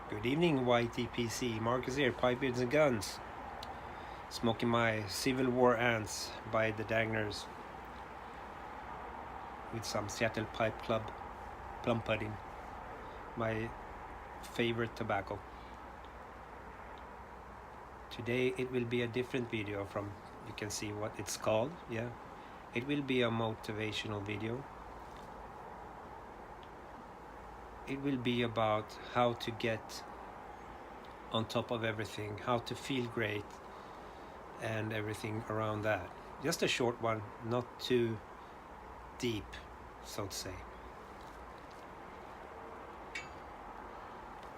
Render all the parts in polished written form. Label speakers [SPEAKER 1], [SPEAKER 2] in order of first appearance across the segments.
[SPEAKER 1] Good evening, YTPC. Marcus here, pipe beards and guns. Smoking my Civil War ants by the Dagners with some Seattle Pipe Club plum pudding. My favorite tobacco. Today it will be a different video from, you can see what it's called, yeah. It will be a motivational video. It will be about how to get on top of everything, how to feel great and everything around that. Just a short one, not too deep, so to say.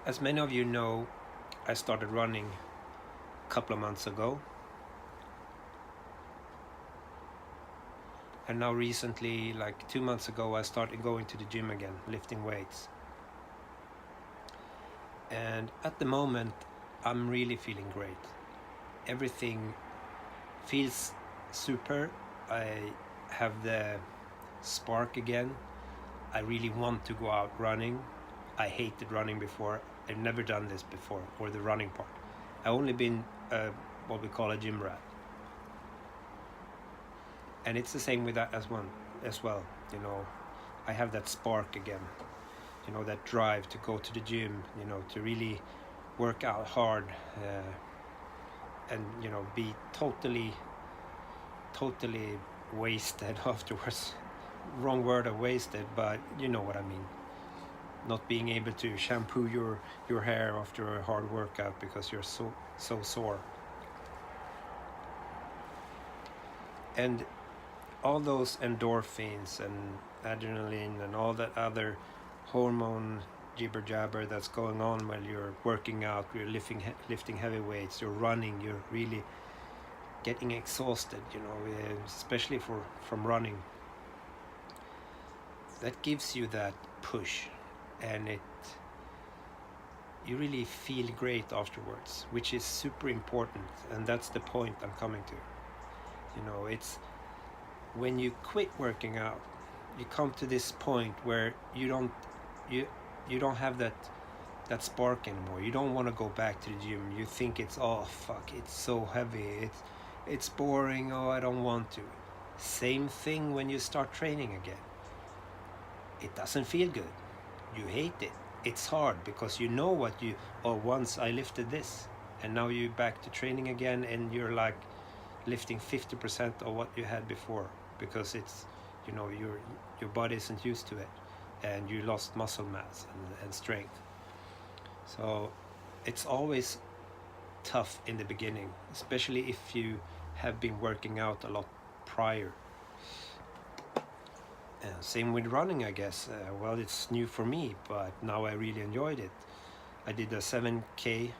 [SPEAKER 1] As many of you know, I started running a couple of months ago. And now recently, like 2 months ago, I started going to the gym again, lifting weights. And at the moment, I'm really feeling great. Everything feels super. I have the spark again. I really want to go out running. I hated running before. I've never done this before, or the running part. I've only been what we call a gym rat. And it's the same with that as well. You know, I have that spark again. You know, that drive to go to the gym, you know, to really work out hard and, you know, be totally wasted afterwards. Wrong word of wasted, but you know what I mean. Not being able to shampoo your hair after a hard workout because you're so sore. And all those endorphins and adrenaline and all that other hormone jibber jabber that's going on while you're working out, you're lifting heavy weights, you're running, you're really getting exhausted, you know, especially from running. That gives you that push, and you really feel great afterwards, which is super important, and that's the point I'm coming to. You know, it's when you quit working out, you come to this point where you don't have that spark anymore. You don't want to go back to the gym. You think it's, oh fuck, it's so heavy, it's boring, oh I don't want to. Same thing when you start training again. It doesn't feel good. You hate it. It's hard because you know what once I lifted this, and now you're back to training again, and you're like lifting 50% of what you had before, because it's, you know, your body isn't used to it, and you lost muscle mass and strength. So it's always tough in the beginning, especially if you have been working out a lot prior. Same with running, I guess. Well, it's new for me, but now I really enjoyed it. I did a 7K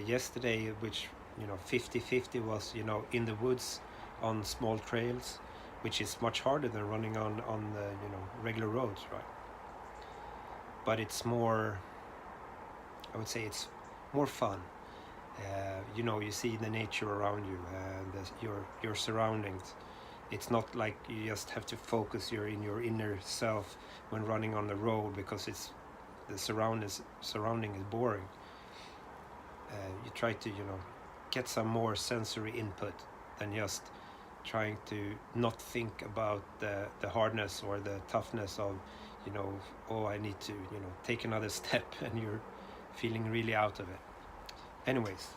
[SPEAKER 1] yesterday, which, you know, 50-50 was, you know, in the woods on small trails, which is much harder than running on the, you know, regular roads, right? But it's more, I would say it's more fun. You know, you see the nature around you and your surroundings. It's not like you just have to focus in your inner self when running on the road, because the surrounding is boring. You try to, you know, get some more sensory input than just trying to not think about the hardness or the toughness of, you know, oh I need to, you know, take another step, and you're feeling really out of it. Anyways,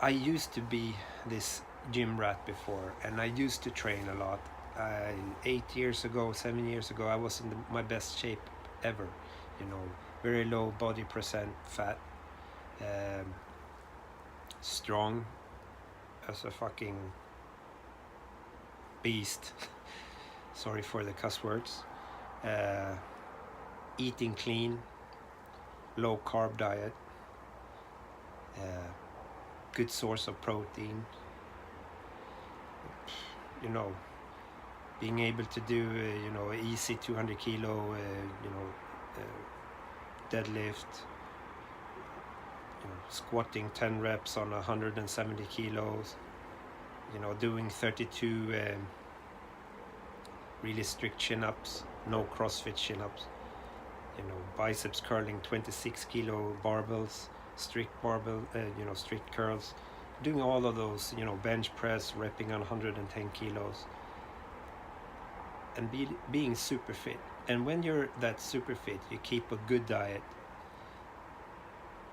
[SPEAKER 1] I used to be this gym rat before, and I used to train a lot. 7 years ago, I was in my best shape ever. You know, very low body percent fat, strong as a fucking beast. Sorry for the cuss words. Eating clean, low carb diet, good source of protein. You know, being able to do you know, easy 200 kilo you know, deadlift, you know, squatting 10 reps on 170 kilos, you know, doing 32 really strict chin-ups, no CrossFit chin-ups, biceps curling 26 kilo barbells, strict barbell, strict curls, doing all of those, bench press, repping on 110 kilos, and being super fit. And when you're that super fit, you keep a good diet,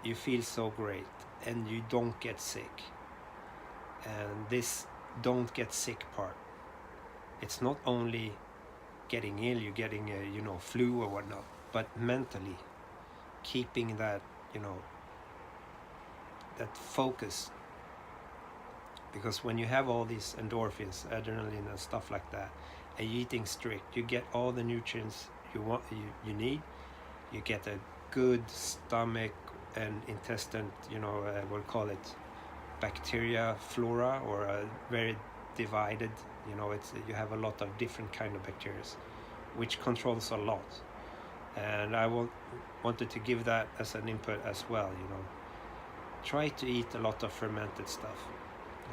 [SPEAKER 1] you feel so great, and you don't get sick. And this don't get sick part, it's not only getting ill, you're getting a flu or whatnot, but mentally keeping that that focus. Because when you have all these endorphins, adrenaline and stuff like that, and you're eating strict, you get all the nutrients you need. You get a good stomach and intestine, we'll call it bacteria flora, or a very divided, you have a lot of different kind of bacteria, which controls a lot. And I wanted to give that as an input as well. Try to eat a lot of fermented stuff,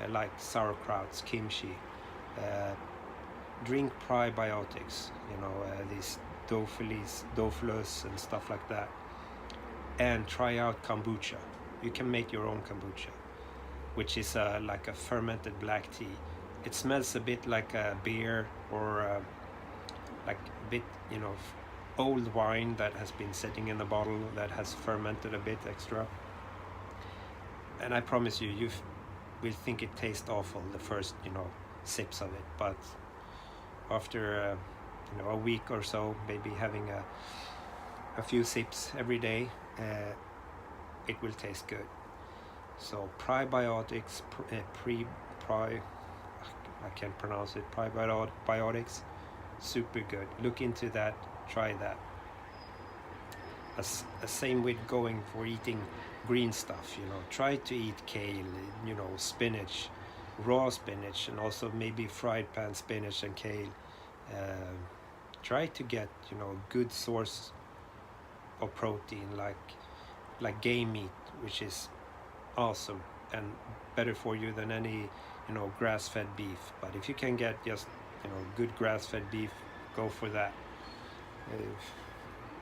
[SPEAKER 1] like sauerkrauts, kimchi. Drink prebiotics, these dofilus and stuff like that. And try out kombucha. You can make your own kombucha, which is like a fermented black tea. It smells a bit like a beer, or like a bit, old wine that has been sitting in the bottle that has fermented a bit extra. And I promise you will think it tastes awful the first, sips of it. But after, a week or so, maybe having a few sips every day, it will taste good. So prebiotics, I can't pronounce it, prebiotics, super good. Look into that, try that. Same with going for eating green stuff, try to eat kale, spinach, raw spinach, and also maybe fried pan spinach and kale. Try to get, good source of protein, like game meat, which is awesome and better for you than any, grass-fed beef. But if you can get just, good grass-fed beef, go for that.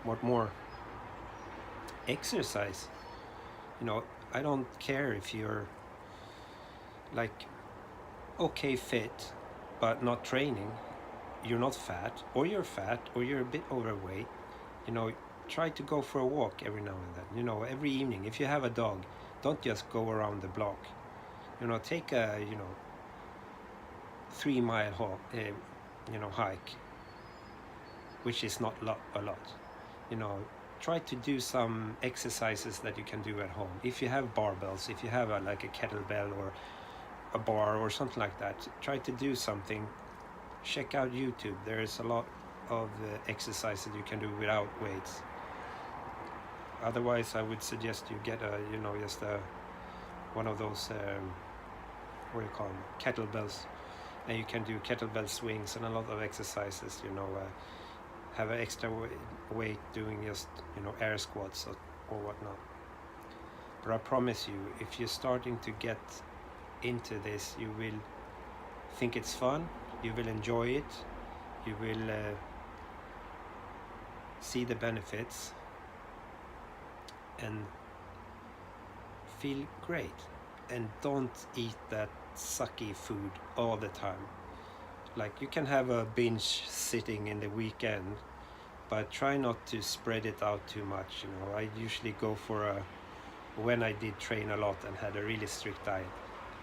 [SPEAKER 1] What more? Exercise. I don't care if you're like okay fit but not training. You're not fat, or you're fat, or you're a bit overweight. Try to go for a walk every now and then. Every evening. If you have a dog, don't just go around the block. Take a 3 mile hike, which is not a lot. Try to do some exercises that you can do at home. If you have barbells, if you have like a kettlebell or a bar or something like that, try to do something. Check out YouTube. There is a lot of exercises you can do without weights. Otherwise, I would suggest you get just one of those what do you call them, kettlebells, and you can do kettlebell swings and a lot of exercises. Have an extra weight doing just air squats or whatnot. But I promise you, if you're starting to get into this, you will think it's fun, you will enjoy it, you will see the benefits and feel great. And don't eat that sucky food all the time. Like, you can have a binge sitting in the weekend, but try not to spread it out too much. I usually go for when I did train a lot and had a really strict diet,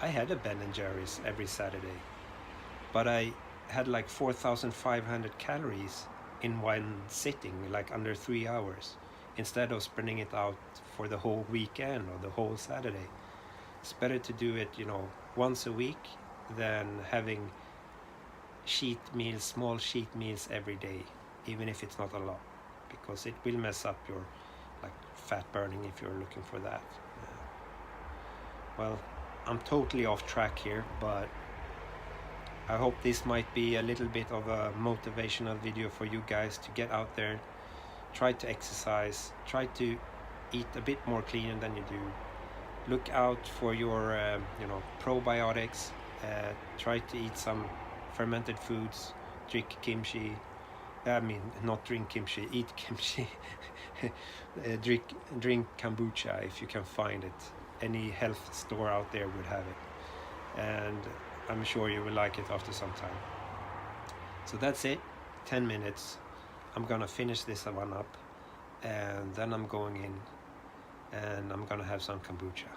[SPEAKER 1] I had a Ben and Jerry's every Saturday, but I had like 4,500 calories in one sitting, like under 3 hours, instead of spreading it out for the whole weekend or the whole Saturday. It's better to do it, once a week than having small sheet meals every day, even if it's not a lot, because it will mess up your fat burning if you're looking for that. Well, I'm totally off track here, but I hope this might be a little bit of a motivational video for you guys to get out there, try to exercise, try to eat a bit more cleaner than you do. Look out for your probiotics. Try to eat some fermented foods, drink kimchi, I mean, not drink kimchi, eat kimchi. Drink kombucha if you can find it. Any health store out there would have it, and I'm sure you will like it after some time. So that's it. 10 minutes. I'm gonna finish this one up, and then I'm going in, and I'm gonna have some kombucha.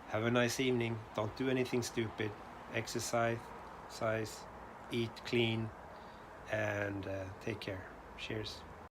[SPEAKER 1] Have a nice evening. Don't do anything stupid. Exercise, eat clean, and take care. Cheers.